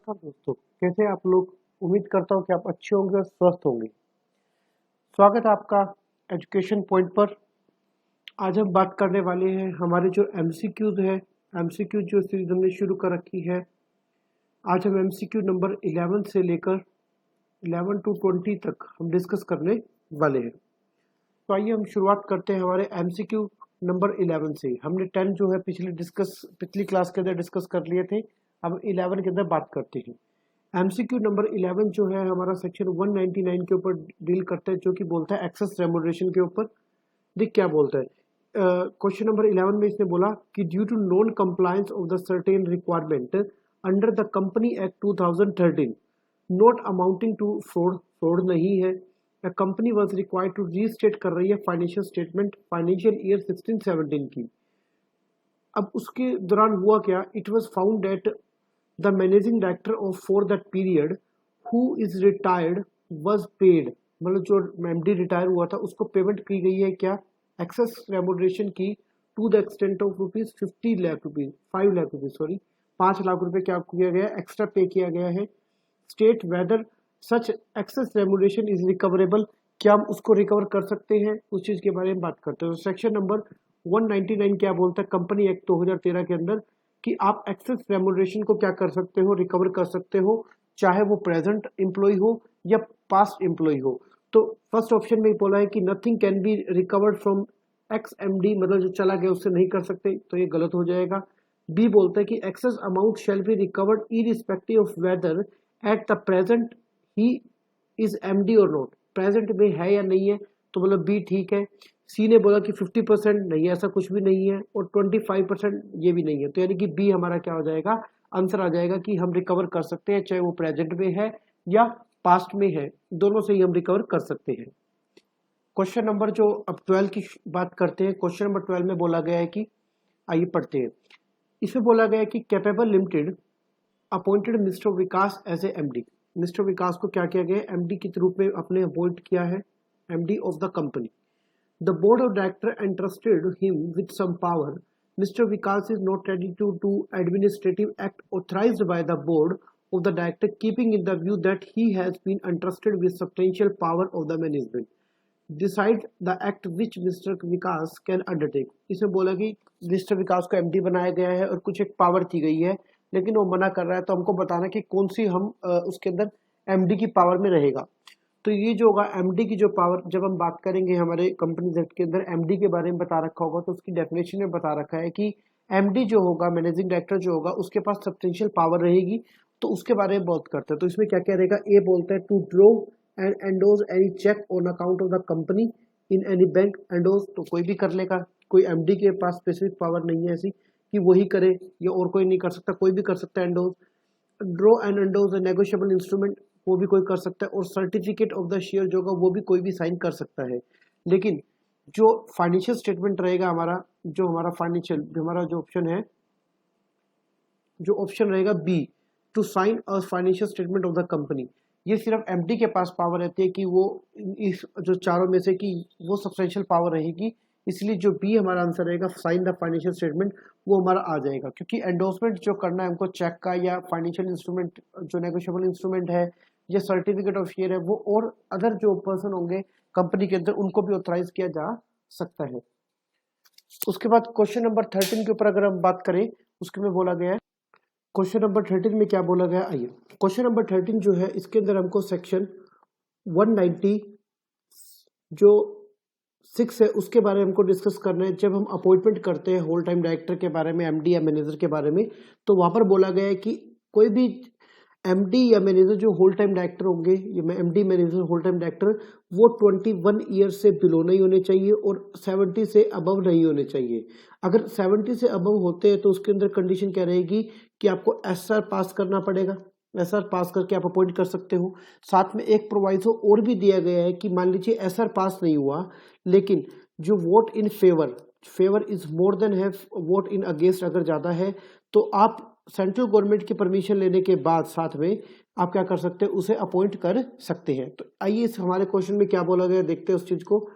नमस्कार दोस्तों, कैसे आप लोग। उम्मीद करता हूँ कि आप अच्छे होंगे और स्वस्थ होंगे। स्वागत है आपका एजुकेशन पॉइंट पर। आज हम बात करने वाले हैं हमारे जो एमसीक्यूज है। एमसीक्यू जो सीरीज हमने शुरू कर रखी है, आज हम एमसीक्यू नंबर 11 से लेकर 11 टू 20 तक हम डिस्कस करने वाले हैं। तो आइए हम शुरुआत करते हैं हमारे एमसीक्यू नंबर 11 से। हमने 10 जो है पिछली क्लास के अंदर डिस्कस कर लिए थे। अब 11 के अंदर बात करते हैं। एमसीक्यू नंबर 11 जो है हमारा सेक्शन 199 के ऊपर डील करता है, जो कि बोलता है एक्सेस रेमुनरेशन के ऊपर। देख क्या बोलता है। क्वेश्चन नंबर 11 में इसने बोला कि due to non compliance of the certain requirement under the company act 2013 not amounting to fraud, fraud नहीं है, the company was required to restate कर रही है फाइनेंशियल स्टेटमेंट फाइनेंशियल ईयर 16-17 की। अब उसके दौरान हुआ क्या, it was found that the managing director of for that period who is retired was paid, मतलब जो एमडी रिटायर हुआ था उसको पेमेंट की गई है क्या, एक्सेस रेमुनरेशन की, to the extent of rupees 50 lakh rupees 5 lakh rupees sorry 5 lakh रुपए क्या किया गया, एक्स्ट्रा पे किया गया है। State whether such excess remuneration is recoverable, क्या हम उसको रिकवर कर सकते हैं, उस चीज के बारे में बात करते हैं। सेक्शन नंबर 199 क्या बोलता है, कंपनी एक्ट 2013 के अंदर कि आप एक्सेस रेमुनरेशन को क्या कर सकते हो, रिकवर कर सकते हो, चाहे वो प्रेजेंट एम्प्लॉय हो या पास्ट एम्प्लॉय हो। तो फर्स्ट ऑप्शन में बोला है कि nothing can be recovered from x MD, मतलब जो चला गया उससे नहीं कर सकते, तो ये गलत हो जाएगा। बी बोलता है कि excess amount shall be recovered irrespective of whether at the present he is MD और नॉट, प्रेजेंट में है या नहीं है, तो मतलब बी ठीक है। सी ने बोला कि 50% नहीं है, ऐसा कुछ भी नहीं है, और 25% ये भी नहीं है, तो यानी कि बी हमारा क्या हो जाएगा, आंसर आ जाएगा कि हम रिकवर कर सकते हैं, चाहे वो प्रेजेंट में है या पास्ट में है, दोनों से ही हम रिकवर कर सकते हैं। क्वेश्चन नंबर जो अब 12 की बात करते हैं, क्वेश्चन नंबर 12 में बोला गया है कि आइए पढ़ते हैं। इसमें बोला गया है कि capable limited appointed mister Vikas as a MD. Mister Vikas को क्या किया गया, एमडी के रूप में अपने अपॉइंट किया है, MD of the company. The board of directors entrusted him with some power. Mr. Vikas is not ready to do administrative act authorized by the board of the director, keeping in the view that he has been entrusted with substantial power of the management. Decide the act which Mr. Vikas can undertake. इसमें बोला कि Mr. विकास को MD बनाया गया है और कुछ एक पावर दी गई है, लेकिन वो मना कर रहा है, तो हमको बताना कि कौन सी हम उसके अंदर MD की पावर में रहेगा। तो ये जो होगा एमडी की जो पावर, जब हम बात करेंगे हमारे कंपनी एक्ट के अंदर एमडी के बारे में बता रखा होगा, तो उसकी डेफिनेशन में बता रखा है कि एमडी जो होगा, मैनेजिंग डायरेक्टर जो होगा, उसके पास सब्सटेंशियल पावर रहेगी, तो उसके बारे में बात करते हैं। तो इसमें क्या क्या रहेगा, ए बोलता है to draw and endorse any cheque on account of the company in any bank. Endorse तो कोई भी कर लेगा, कोई एमडी के पास स्पेसिफिक पावर नहीं है ऐसी कि वही करे या और कोई नहीं कर सकता, कोई भी कर सकता है endorse. Draw and endorse negotiable instrument, वो भी कोई कर सकता है, और सर्टिफिकेट ऑफ द शेयर जो होगा वो भी कोई भी साइन कर सकता है। लेकिन जो फाइनेंशियल स्टेटमेंट रहेगा हमारा, जो हमारा फाइनेंशियल, जो हमारा जो ऑप्शन है, जो ऑप्शन रहेगा B, to sign a financial statement of the company, ये सिर्फ एमडी के पास पावर रहती है कि वो इस जो चारों में से कि वो सब्सटेंशियल पावर रहेगी, इसलिए जो बी हमारा आंसर रहेगा साइन द फाइनेंशियल स्टेटमेंट, वो हमारा आ जाएगा। क्योंकि एंडोर्समेंट जो करना है हमको चेक का या फाइनेंशियल इंस्ट्रूमेंट जो नेगोशिएबल इंस्ट्रूमेंट है या सर्टिफिकेट ऑफ शेयर है, वो और अदर जो पर्सन होंगे कंपनी के अंदर उनको भी ऑथराइज किया जा सकता है। उसके बाद क्वेश्चन नंबर 13 के ऊपर अगर हम बात करें, उसके में बोला गया है, क्वेश्चन नंबर 13 में क्या बोला गया, आइए क्वेश्चन नंबर 13 जो है इसके अंदर हमको सेक्शन 190 जो 6 है उसके बारे में हमको डिस्कस करना है। जब हम अपॉइंटमेंट करते हैं होल टाइम डायरेक्टर के बारे में, एमडी या मैनेजर के बारे में, तो वहां पर बोला गया है कि कोई भी एमडी या मैनेजर जो होल टाइम डायरेक्टर होंगे, या MD manager whole time director, वो 21 ईयर से बिलो नहीं होने चाहिए और 70 से अबव नहीं होने चाहिए। अगर 70 से अबव होते हैं तो उसके अंदर कंडीशन क्या रहेगी कि आपको एसआर पास करना पड़ेगा, एसआर पास करके आप अपॉइंट कर सकते हो। साथ में एक प्रोवाइजो और भी दिया गया है कि मान लीजिए एसआर पास नहीं हुआ, लेकिन जो vote in favour is more then है, वोट इन अगेंस्ट अगर ज्यादा है, तो आप सेंट्रल गवर्नमेंट की परमिशन लेने के बाद साथ में आप क्या कर सकते हैं, उसे अपॉइंट कर सकते हैं। तो आइए इस हमारे क्वेश्चन में क्या बोला गया देखते हैं उस चीज को।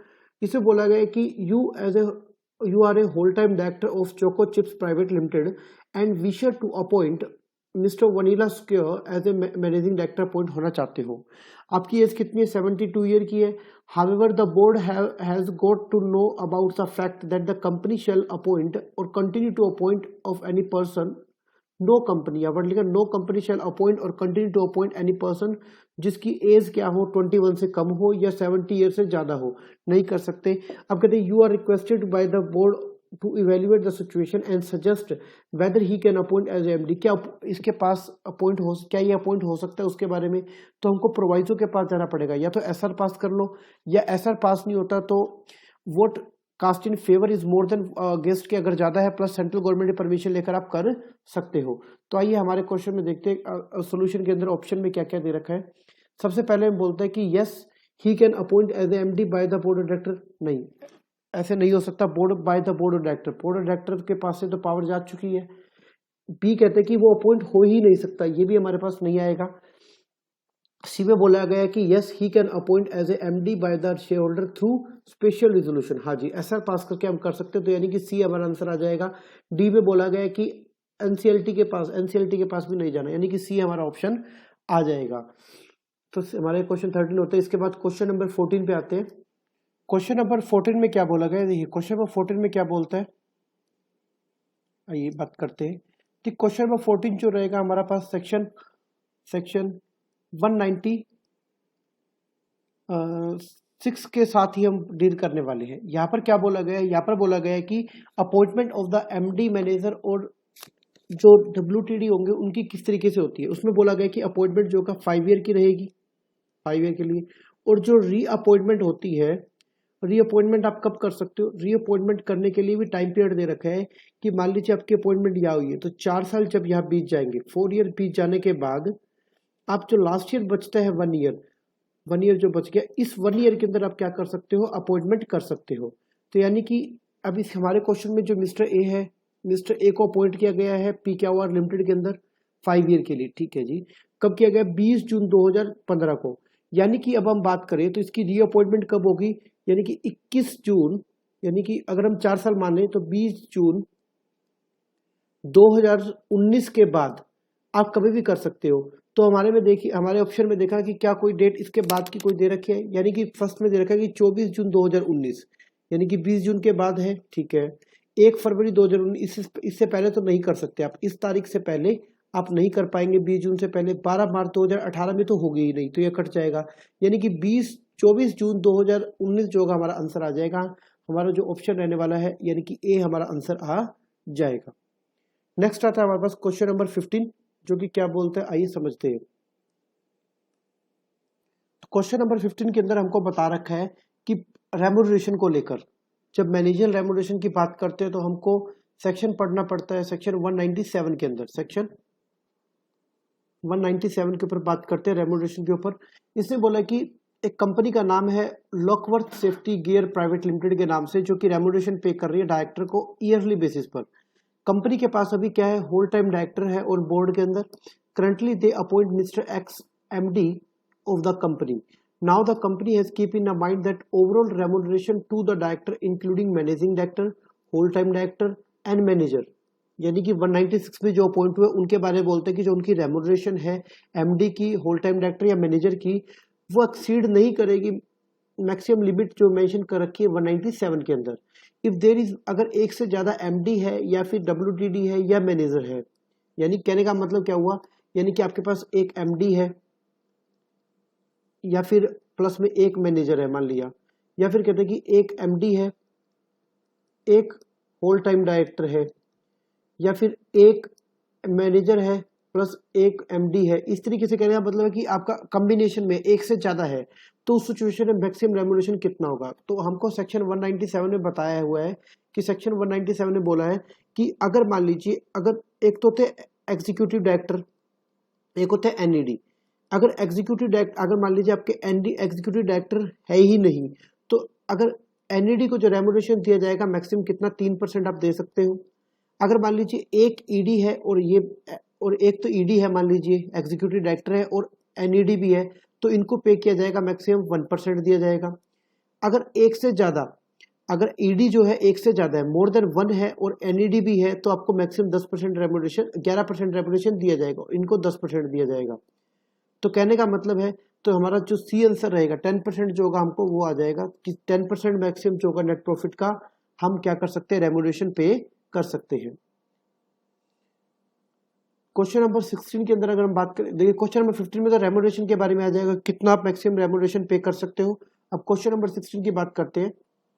इसे बोला गया है कि you are a whole time director of Choco Chips private limited and wish to appoint mister Vanilla Square as a managing director appoint होना चाहते हो। आपकी एज कितनी है? 72 ईयर की है। However the board has got to know about the fact that the company shall appoint or continue to appoint of any person, no company, या word लिखा, no company shall appoint or continue to appoint any person जिसकी age क्या हो, 21 से कम हो या 70 year से ज्यादा हो, नहीं कर सकते। अब कहते हैं you are requested by the board to evaluate the situation and suggest whether he can appoint as MD. क्या इसके पास अपॉइंट हो, क्या ये अपॉइंट हो सकता है उसके बारे में, तो हमको प्रोवाइजो के पास जाना पड़ेगा। या तो एसआर पास कर लो, या एसआर पास नहीं होता तो vote cast in favour is more than against के अगर ज्यादा है प्लस सेंट्रल गवर्नमेंट की परमिशन लेकर आप कर सकते हो। तो आइए हमारे क्वेश्चन में देखते हैं सोल्यूशन के अंदर ऑप्शन में क्या क्या दे रखा है। सबसे पहले हम बोलते हैं कि yes he can appoint as MD by the board of director. नहीं, ऐसे नहीं हो सकता, board by the board of director, board of director के पास से तो पावर जा चुकी है। बी कहते हैं कि वो अपॉइंट हो ही नहीं सकता, ये भी हमारे पास नहीं आएगा। सी में बोला गया कि yes he can appoint as a MD by the share holder through special resolution. हाँ जी, ऐसा पास करके हम कर सकते हैं, तो यानी कि सी हमारा आंसर आ जाएगा। डी में बोला गया कि एनसीएलटी के पास भी नहीं जाना, यानी कि सी हमारा ऑप्शन आ जाएगा। तो हमारे क्वेश्चन 13 होते हैं। इसके बाद क्वेश्चन नंबर 14 पे आते हैं। क्वेश्चन नंबर 14 में क्या बोला गया, देखिए क्वेश्चन नंबर 14 में क्या बोलता है, आइए बात करते हैं कि क्वेश्चन नंबर 14 जो रहेगा हमारा पास सेक्शन 196 के साथ ही हम डील करने वाले हैं। यहाँ पर क्या बोला गया है, यहाँ पर बोला गया है कि appointment of the MD manager और जो डब्ल्यूटीडी होंगे उनकी किस तरीके से होती है। उसमें बोला गया कि अपॉइंटमेंट जो का 5 ईयर की रहेगी, 5 ईयर के लिए, और जो रीअपॉइंटमेंट होती है, रीअपॉइंटमेंट आप कब कर सकते हो, रीअपॉइंटमेंट करने के लिए भी टाइम पीरियड दे रखा है कि मान लीजिए आपकी अपॉइंटमेंट यहाँ हुई है तो 4 साल जब यहाँ बीत जाएंगे, 4 ईयर बीत जाने के बाद आप जो लास्ट ईयर बचता है 1 ईयर जो बच गया, इस 1 ईयर के अंदर आप क्या कर सकते हो, अपॉइंटमेंट कर सकते हो। तो यानी कि अब इस हमारे क्वेश्चन में जो मिस्टर ए है, मिस्टर ए को अपॉइंट किया गया है PKR लिमिटेड के अंदर 5 ईयर के लिए, ठीक है जी। कब किया गया, 20 जून 2015 को। यानी कि अब हम बात करें तो इसकी रीअपॉइंटमेंट कब होगी, यानी कि 21 जून, यानी कि अगर हम 4 साल माने तो 20 जून 2019 के बाद आप कभी भी कर सकते हो। तो हमारे में देखिए, हमारे ऑप्शन में देखा कि क्या कोई डेट इसके बाद की कोई दे रखी है, यानी कि फर्स्ट में दे रखा है कि 24 जून 2019, यानी कि 20 जून के बाद है, ठीक है। 1 फरवरी 2019, इससे पहले तो नहीं कर सकते आप, इस तारीख से पहले आप नहीं कर पाएंगे। 20 जून से पहले 12 मार्च 2018 में तो होगी ही नहीं, तो ये कट जाएगा। यानी कि 24 जून 2019 जो होगा हमारा आंसर आ जाएगा। हमारा जो ऑप्शन रहने वाला है यानी कि ए हमारा आंसर आ जाएगा। नेक्स्ट आता है हमारे पास क्वेश्चन नंबर 15, जो कि क्या बोलते हैं, आइए समझते हैं। क्वेश्चन नंबर 15 के अंदर हमको बता रखा है कि रेम्यूनरेशन को लेकर, जब मैनेजर रेम्यूनरेशन की बात करते हैं तो हमको सेक्शन पढ़ना पड़ता है, सेक्शन 197 के अंदर, सेक्शन 197 के ऊपर बात करते हैं रेम्यूनरेशन के ऊपर। इसने बोला कि एक कंपनी का नाम है लॉकवर्थ सेफ्टी गियर प्राइवेट लिमिटेड के नाम से, जो कि रेम्यूनरेशन पे कर रही है डायरेक्टर को ईयरली बेसिस पर। कंपनी के पास अभी क्या है, होल टाइम डायरेक्टर है और बोर्ड के अंदर currently they appoint mister X MD of the company. Now the company has keep in mind that overall remuneration to the director including managing director, whole time director and manager, यानी कि 196 में जो appoint हुए उनके बारे में बोलते हैं कि जो उनकी रेमुनरेशन है एमडी की, होल टाइम डायरेक्टर या मैनेजर की, वो एक्सीड नहीं करेगी मैक्सिमम लिमिट जो मेंशन कर रखी है 197 के अंदर। इफ देयर इज, अगर एक से ज्यादा एमडी है या फिर डब्ल्यूटीडी है या मैनेजर है, यानी कहने का मतलब क्या हुआ, यानी कि आपके पास एक एमडी है या फिर प्लस में एक मैनेजर है मान लिया, या फिर कहते हैं कि एक एमडी है, एक होल टाइम डायरेक्टर है, या फिर एक मैनेजर है प्लस एक एमडी है। इस तरीके से कहने का मतलब है कि आपका कॉम्बिनेशन में एक से ज्यादा है, तो उस सिचुएशन में मैक्सिमम रेम्यूनरेशन कितना होगा। तो हमको सेक्शन 197 में बताया हुआ है कि सेक्शन 197 में बोला है कि अगर मान लीजिए, अगर एक तो थे एग्जीक्यूटिव डायरेक्टर, एक होते हैं एनईडी। अगर एग्जीक्यूटिव डायरेक्टर, अगर मान लीजिए आपके एग्जीक्यूटिव डायरेक्टर है ही नहीं, तो अगर एनईडी को जो रेम्यूनरेशन दिया जाएगा मैक्सिमम कितना, 3% आप दे सकते हो। अगर मान लीजिए एक ईडी है और एक तो ईडी है, मान लीजिए एग्जीक्यूटिव डायरेक्टर है और एनईडी भी है, तो इनको पे किया जाएगा मैक्सिमम 1% दिया जाएगा। अगर एक से ज्यादा अगर ईडी जो है एक से ज़्यादा है, मोर देन 1 है और एनईडी भी है, तो आपको मैक्सिमम 10% रेम्यूनरेशन 11% रेम्यूनरेशन दिया जाएगा, इनको 10% दिया जाएगा। तो कहने का मतलब है, तो हमारा जो सी आंसर रहेगा 10% जो होगा हमको वो आ जाएगा कि 10% मैक्सिमम जो होगा नेट प्रॉफिट का हम क्या कर सकते हैं, रेम्यूनरेशन पे कर सकते हैं। क्वेश्चन नंबर 16 के अंदर अगर हम बात करें, देखिए क्वेश्चन नंबर 15 में तो रेम्यूनरेशन के बारे में आ जाएगा, कितना आप मैक्सिमम रेम्यूनरेशन पे कर सकते हो। अब क्वेश्चन नंबर 16 की बात करते हैं।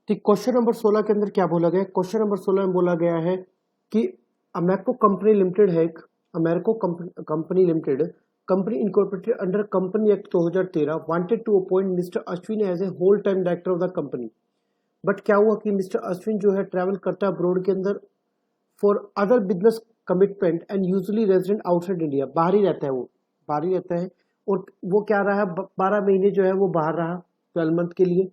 ठीक, क्वेश्चन नंबर 16 के अंदर क्या बोला गया है, क्वेश्चन नंबर 16 में बोला गया है कि अमेरिको कंपनी लिमिटेड है, Americo company limited company incorporated under company act 2013 wanted to appoint mister Ashwin as a whole time director of the company. But क्या हुआ कि मिस्टर अश्विन जो है ट्रैवल करता है अब्रॉड के अंदर for other business commitment and usually resident outside India, बाहर ही रहता है, वो बाहर ही रहता है और वो क्या रहा है 12 महीने जो है वो बाहर रहा 12 मंथ के लिए।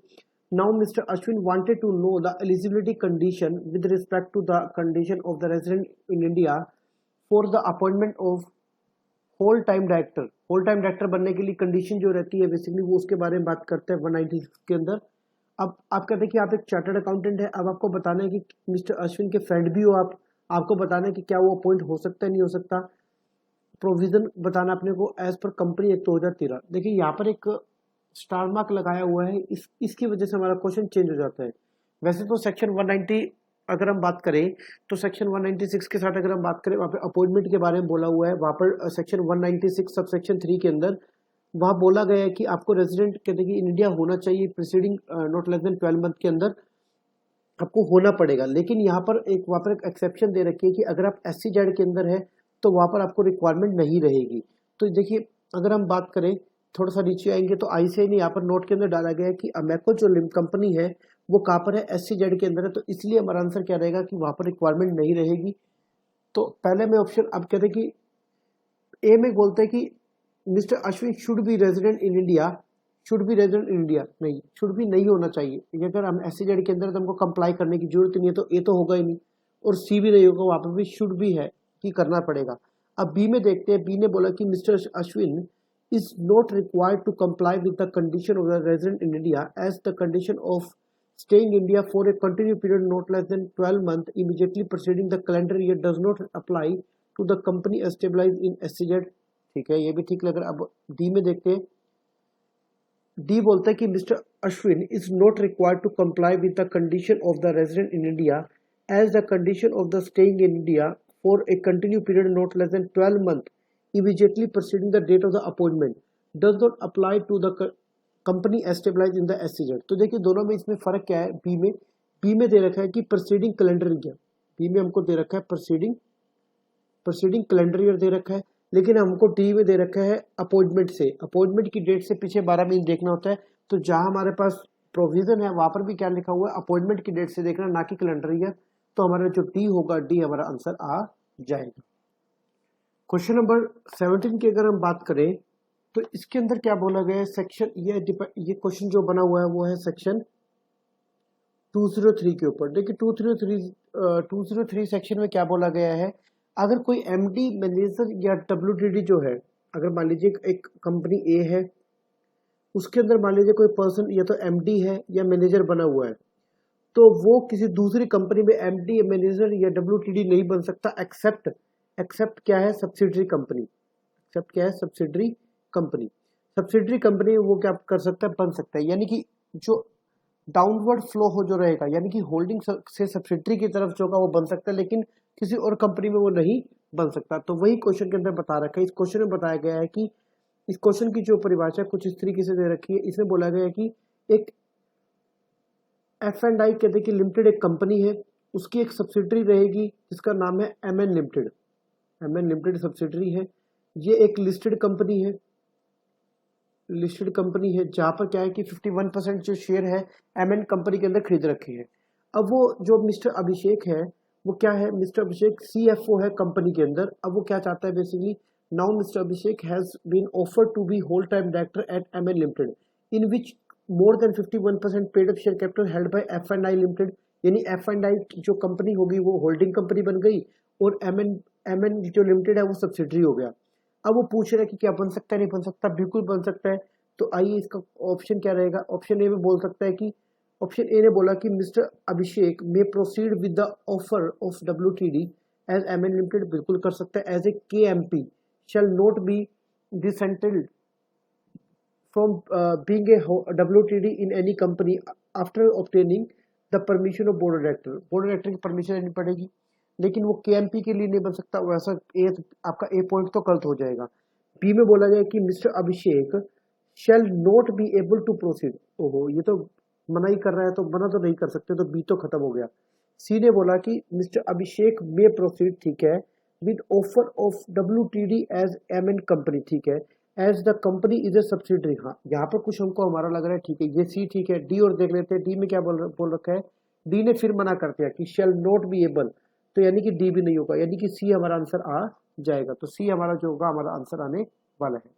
Now Mr. Ashwin wanted to know the eligibility condition with respect to the condition of the resident in India for the appointment of whole time director। whole time director बनने के लिए कंडीशन जो रहती है basically वो उसके बारे में बात करते हैं 196 के अंदर। अब आप कहते हैं कि आप एक चार्टर्ड अकाउंटेंट है, अब आपको बताना है कि मिस्टर अश्विन के फ्रेंड भी हो आप, आपको बताना है कि क्या वो अपॉइंट हो सकता है नहीं हो सकता, प्रोविजन बताना अपने को एज पर कंपनी एक्ट 2013। देखिए यहाँ पर एक स्टार मार्क लगाया हुआ है, इसकी वजह से हमारा क्वेश्चन चेंज हो जाता है। वैसे तो सेक्शन 190 अगर हम बात करें तो सेक्शन 196 के साथ अगर हम बात करें वहाँ पे अपॉइंटमेंट के बारे में बोला हुआ है, वहाँ पर सेक्शन 196 सब सेक्शन 3 के अंदर वहाँ बोला गया है कि आपको रेजिडेंट कहते हैं कि इन इंडिया होना चाहिए preceding not less than 12 month के अंदर आपको होना पड़ेगा। लेकिन यहाँ पर एक वहाँ पर एक एक्सेप्शन दे रखी है कि अगर आप SEZ के अंदर है तो वहाँ पर आपको रिक्वायरमेंट नहीं रहेगी। तो देखिए अगर हम बात करें थोड़ा सा नीचे आएंगे तो ICAI ने यहाँ पर नोट के अंदर डाला गया है कि अमेको जो कंपनी है वो कहाँ पर है, SEZ के अंदर है, तो इसलिए हमारा आंसर क्या रहेगा कि वहाँ पर रिक्वायरमेंट नहीं रहेगी। तो पहले में ऑप्शन अब कहते हैं कि ए में बोलते हैं कि mister Ashwin should be resident in India, should be resident in India, नहीं शुड भी नहीं होना चाहिए, अगर हम SEZ के अंदर तो हमको कंप्लाई करने की जरूरत नहीं है, तो ए तो होगा ही नहीं और सी भी नहीं होगा, वहाँ पर भी शुड भी है कि करना पड़ेगा। अब बी में देखते हैं, बी ने बोला कि mister Ashwin is not required to comply with the condition of the resident in India as the condition of staying in India for a continued period not less than 12 months immediately preceding the calendar year does not apply to the company established in SEZ। ठीक है, ये भी ठीक लग रहा है। अब D में देखते हैं, डी बोलता है कि mister Ashwin is not required to comply with the condition of the resident in India as the condition of the staying in India for a continue period not less than 12 month immediately preceding the date of the appointment does not apply to the company established in the SEZ। तो देखिए दोनों में इसमें फर्क क्या है। B में दे रखा है कि प्रोसीडिंग कैलेंडर ईयर, बी में हमको दे रखा है प्रोसीडिंग कैलेंडर ईयर दे रखा है, लेकिन हमको डी में दे रखा है अपॉइंटमेंट से, अपॉइंटमेंट की डेट से पीछे 12 महीने देखना होता है। तो जहां हमारे पास प्रोविजन है वहां पर भी क्या लिखा हुआ है, अपॉइंटमेंट की डेट से देखना, ना कि कैलेंडर ईयर। तो हमारा जो डी होगा, डी हमारा आंसर आ जाएगा। क्वेश्चन नंबर 17 की अगर हम बात करें तो इसके अंदर क्या बोला गया है, सेक्शन ये क्वेश्चन जो बना हुआ है वो है सेक्शन 203 के ऊपर। देखिए 203 सेक्शन में क्या बोला गया है, अगर कोई MD मैनेजर या WTD जो है, अगर मान लीजिए एक कंपनी ए है उसके अंदर मान लीजिए कोई पर्सन या तो MD है या मैनेजर बना हुआ है, तो वो किसी दूसरी कंपनी में MD मैनेजर या WTD नहीं बन सकता एक्सेप्ट क्या है, सब्सिडरी कंपनी। एक्सेप्ट क्या है, सब्सिडरी कंपनी। सब्सिडरी कंपनी वो क्या कर सकता है, बन सकता है, यानी कि जो डाउनवर्ड फ्लो हो जो रहेगा, यानी कि होल्डिंग से सब्सिडरी की तरफ जो होगा वो बन सकता है, लेकिन किसी और कंपनी में वो नहीं बन सकता। तो वही क्वेश्चन के अंदर बता रखा है। इस क्वेश्चन में बताया गया है कि इस क्वेश्चन की जो परिभाषा कुछ इस तरीके से दे रखी है, इसमें बोला गया है कि एक F&I कहते हैं कि लिमिटेड एक कंपनी है, उसकी एक सब्सिडरी रहेगी जिसका नाम है MN limited. MN limited subsidiary है, ये एक लिस्टेड कंपनी है, जहां पर क्या है कि 51% जो शेयर है MN कंपनी के अंदर खरीद रखे हैं। अब वो जो मिस्टर अभिषेक है वो क्या है, मिस्टर अभिषेक CFO है कंपनी के अंदर। अब वो क्या चाहता है basically, now mister Abhishek has been offered to be whole time director at MN limited in which more than 51% paid up share capital held by F&I limited. यानी F&I जो कंपनी होगी वो होल्डिंग कंपनी बन गई और MN जो limited है वो सब्सिडरी हो गया। अब वो पूछ रहा है कि क्या बन सकता है, नहीं बन सकता, बिल्कुल बन सकता है। तो आइए इसका ऑप्शन क्या रहेगा, ऑप्शन ए में बोल सकता है कि ऑप्शन ए ने बोला कि mister Abhishek may proceed with the offer of WTD as MN limited, बिल्कुल कर सकता है। As a KMP shall not be dissented from being a WTD in any company after obtaining the permission of board of director। Board director की permission लेनी पड़ेगी, लेकिन वो KMP के लिए नहीं बन सकता। वैसा ए आपका ए पॉइंट तो गलत हो जाएगा। बी में बोला जाए कि mister Abhishek shall not be able to proceed. ओहो, ये तो मना ही कर रहा है, तो मना तो नहीं कर सकते, तो बी तो खत्म हो गया। सी ने बोला कि मिस्टर अभिषेक मे प्रोसीड, ठीक है, with offer of WTD as MN company, ठीक है, as the company is a subsidiary. हाँ, यहाँ पर कुछ हमको हमारा लग रहा है, ठीक है, ये सी ठीक है। डी और देख लेते हैं, डी में क्या बोल रखा है। डी ने फिर मना कर दिया कि शैल नॉट बी एबल, तो यानी कि डी भी नहीं होगा, यानी कि सी हमारा आंसर आ जाएगा। तो सी हमारा जो होगा, हमारा आंसर आने वाला है।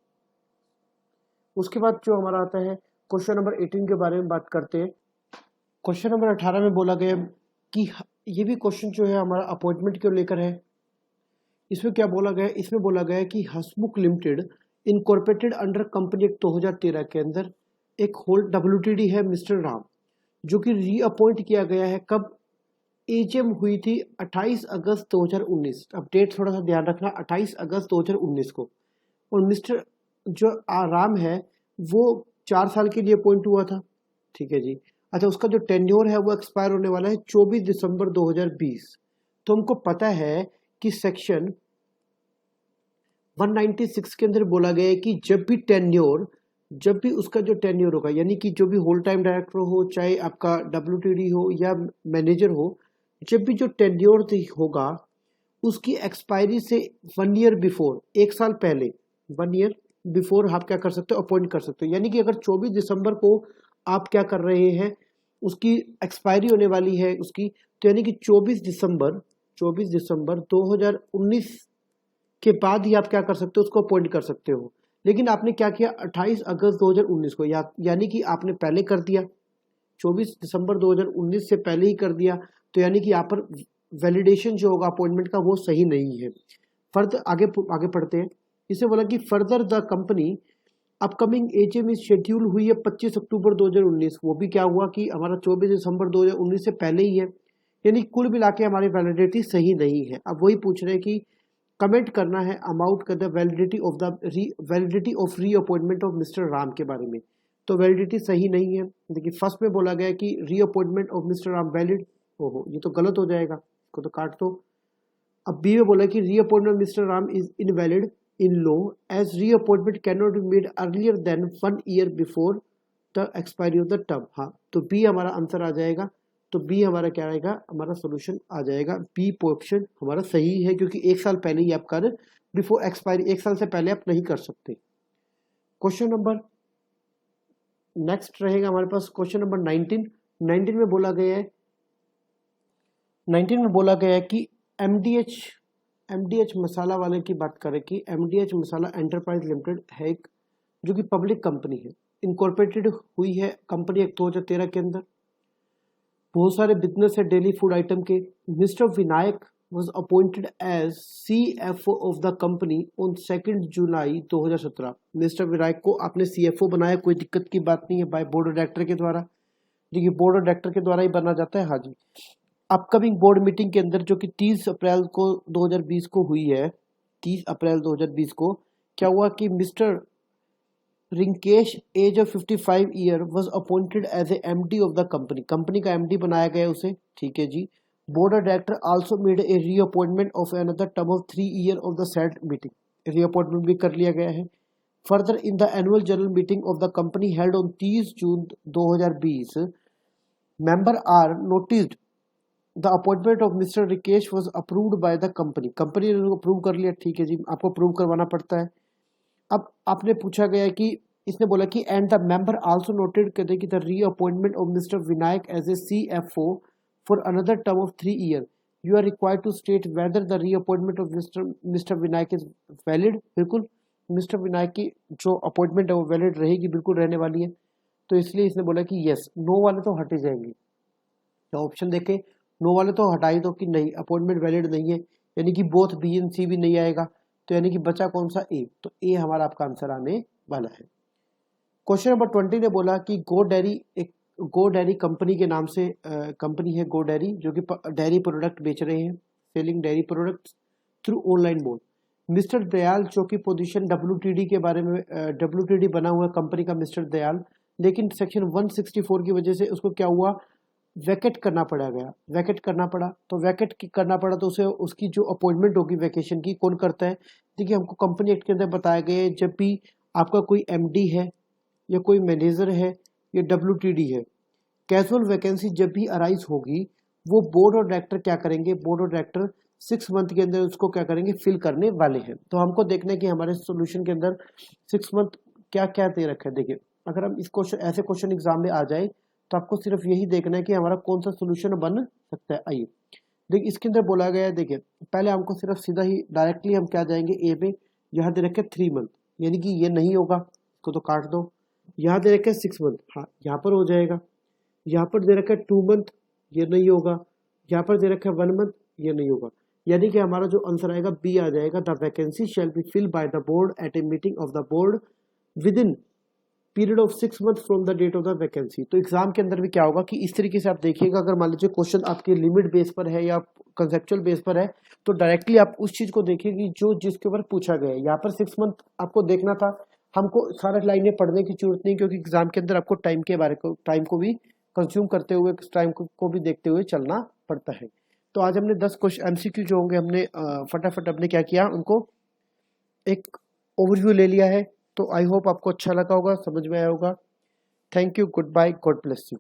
उसके बाद जो हमारा आता है क्वेश्चन नंबर 18 के बारे में बात करते हैं। क्वेश्चन नंबर 18 में बोला गया कि ये भी क्वेश्चन जो है हमारा अपॉइंटमेंट को लेकर है। इसमें क्या बोला गया, इसमें बोला गया कि Hasmukh limited incorporated under company act 2013 के अंदर एक होल्ड WTD है मिस्टर राम, जो कि रीअपॉइंट किया गया है। कब? AGM हुई थी 28 अगस्त 2019। अब डेट थोड़ा सा ध्यान रखना, 28 अगस्त 2019 को। और मिस्टर जो राम है वो 4 साल के लिए अपॉइंट हुआ था, ठीक है जी। अच्छा, उसका जो टेन्योर है वो एक्सपायर होने वाला है 24 दिसंबर 2020। तो हमको पता है कि सेक्शन 196 के अंदर बोला गया है कि जब भी उसका जो टेन्योर होगा, यानी कि जो भी होल टाइम डायरेक्टर हो, चाहे आपका WTD हो या मैनेजर हो, जब भी जो टेन्योर होगा उसकी एक्सपायरी से 1 ईयर बिफोर, 1 साल पहले, 1 ईयर बिफोर आप क्या कर सकते हो, अपॉइंट कर सकते हो। यानी कि अगर 24 दिसंबर को आप क्या कर रहे हैं, उसकी एक्सपायरी होने वाली है उसकी, तो यानी कि 24 दिसंबर 2019 के बाद ही आप क्या कर सकते हो, उसको अपॉइंट कर सकते हो। लेकिन आपने क्या किया 28 अगस्त 2019 को, यानी कि आपने पहले कर दिया, 24 दिसंबर 2019 से पहले ही कर दिया, तो यानी कि यहाँ पर वैलिडेशन जो होगा अपॉइंटमेंट का वो सही नहीं है। फर्दर आगे पढ़ते हैं। इसे बोला कि further the company upcoming AGM schedule हुई है 25 अक्टूबर 2019। वो भी क्या हुआ कि हमारा 24 दिसंबर 2019 से पहले ही है, यानी कुल मिला के हमारी वैलिडिटी सही नहीं है। अब वही पूछ रहे हैं कि कमेंट करना है अमाउंट का the validity of reappointment of mister Ram के बारे में। तो वैलिडिटी सही नहीं है। देखिए, फर्स्ट में बोला गया कि reappointment of mister Ram valid. ओहो, ये तो गलत हो जाएगा, इसको तो काट दो। अब बी में बोला कि reappointment mister Ram is invalid in law as reappointment can not be made earlier than 1 year before the expiry of the term. हाँ, तो बी हमारा आंसर आ जाएगा। तो बी हमारा क्या आएगा, हमारा सोल्यूशन आ जाएगा। बी ऑप्शन हमारा सही है, क्योंकि 1 साल पहले ही आप कर, बिफोर एक्सपायरी 1 साल से पहले आप नहीं कर सकते। क्वेश्चन नंबर नेक्स्ट रहेगा हमारे पास क्वेश्चन नंबर 19 में बोला गया है 19 में बोला गया है कि MDH मसाला वाले की बात करें कि MDH मसाला एंटरप्राइज लिमिटेड है एक, जो कि पब्लिक कंपनी है, इनकॉर्पोरेटेड हुई है कंपनी एक्ट 2013 के अंदर। बहुत सारे बिजनेस है डेली फूड आइटम के। Mister Vinayak was appointed as CFO of the company on 2 July 2017। Mister Vinayak को आपने CFO बनाया, कोई दिक्कत की बात नहीं है, बाय बोर्ड ऑफ डायरेक्टर के द्वारा। देखिए, बोर्ड ऑफ डायरेक्टर के द्वारा ही बना जाता है। हाँ जी, अपकमिंग बोर्ड मीटिंग के अंदर जो कि 30 अप्रैल को 2020 को हुई है, 30 अप्रैल 2020 को क्या हुआ कि mister Rinkesh age of 55 year was appointed as a MD of the company. Company का MD बनाया गया उसे, ठीक है जी। Board of director also made a reappointment of another term of 3 year of the said meeting. Reappointment भी कर लिया गया है। Further in the annual general meeting of the company held on 30 June 2020 member are noticed the appointment of mister Rikesh was approved by the company. Company ने approve कर लिया, ठीक है जी, आपको अप्रूव करवाना पड़ता है। अब आपने पूछा गया है कि इसने बोला कि and the member also noted कहते कि the reappointment of mister Vinayak as a CFO for another term of 3 year you are required to state whether the reappointment of mister Vinayak is valid. बिल्कुल, मिस्टर विनायक की जो अपॉइंटमेंट है वो valid रहेगी, बिल्कुल रहने वाली है। तो इसलिए इसने बोला कि यस, नो वाले तो हटे जाएंगे। तो ऑप्शन देखे, नो वाले तो हटा ही दो कि नहीं, अपॉइंटमेंट वैलिड नहीं है, यानी कि बोथ B एंड C भी नहीं आएगा। तो यानी कि बचा कौन सा, A। तो A हमारा आपका आंसर आने वाला है। क्वेश्चन नंबर 20 ने बोला कि गो डेयरी एक गो डेयरी कंपनी के नाम से कंपनी है गो डेयरी, जो कि डेयरी प्रोडक्ट बेच रहे हैं, selling dairy products through online mode. Mister Dayal, जो कि पोजीशन WTD के बारे में, WTD बना हुआ कंपनी का मिस्टर दयाल, लेकिन सेक्शन 164 की वजह से उसको क्या हुआ, वैकेट करना पड़ा गया, वैकेट करना पड़ा। तो वैकेट करना पड़ा तो उसे उसकी जो अपॉइंटमेंट होगी वैकेशन की, कौन करता है? देखिए, हमको कंपनी एक्ट के अंदर बताया गया है, जब भी आपका कोई MD है या कोई मैनेजर है या WTD है, कैजुअल वैकेंसी जब भी अराइज होगी, वो बोर्ड और डायरेक्टर क्या करेंगे, बोर्ड और डायरेक्टर 6 मंथ के अंदर उसको क्या करेंगे, फिल करने वाले हैं। तो हमको देखना है कि हमारे सोल्यूशन के अंदर 6 मंथ क्या क्या दे रखा है। देखिए, अगर हम इस क्वेश्चन, ऐसे क्वेश्चन एग्जाम में आ जाए, तो आपको सिर्फ यही देखना है कि हमारा कौन सा सोल्यूशन बन सकता है। आइए देखिए, इसके अंदर बोला गया है, देखिए पहले हमको सिर्फ सीधा ही डायरेक्टली हम क्या जाएंगे ए पे, यहाँ दे रखे 3 मंथ, यानी कि ये नहीं होगा, इसको तो काट दो। यहाँ दे रखे 6 मंथ, हाँ यहाँ पर हो जाएगा। यहाँ पर दे रखा है 2 मंथ, ये नहीं होगा। यहाँ पर दे रखा है 1 मंथ, ये नहीं होगा। यानी कि हमारा जो आंसर आएगा बी आ जाएगा, the vacancy shall be filled by the board at a meeting of the board within period of 6 month from the date of the vacancy. तो एग्जाम के अंदर भी क्या होगा कि इस तरीके से आप देखिएगा, अगर मान लीजिए क्वेश्चन आपके लिमिट बेस पर है या कंसेप्चुअल बेस पर है, तो डायरेक्टली आप उस चीज को देखिए कि जो जिसके ऊपर पूछा गया है। यहाँ पर 6 मंथ आपको देखना था, हमको सारा लाइनें पढ़ने की जरूरत नहीं, क्योंकि एग्जाम के अंदर आपको टाइम को भी कंज्यूम करते हुए, टाइम को भी देखते हुए चलना पड़ता है। तो आज हमने 10 क्वेश्चन MCQ जो होंगे, हमने फटाफट हमने क्या किया, उनको एक ओवरव्यू ले लिया है। तो आई होप आपको अच्छा लगा होगा, समझ में आया होगा। Thank you, good bye, God bless you.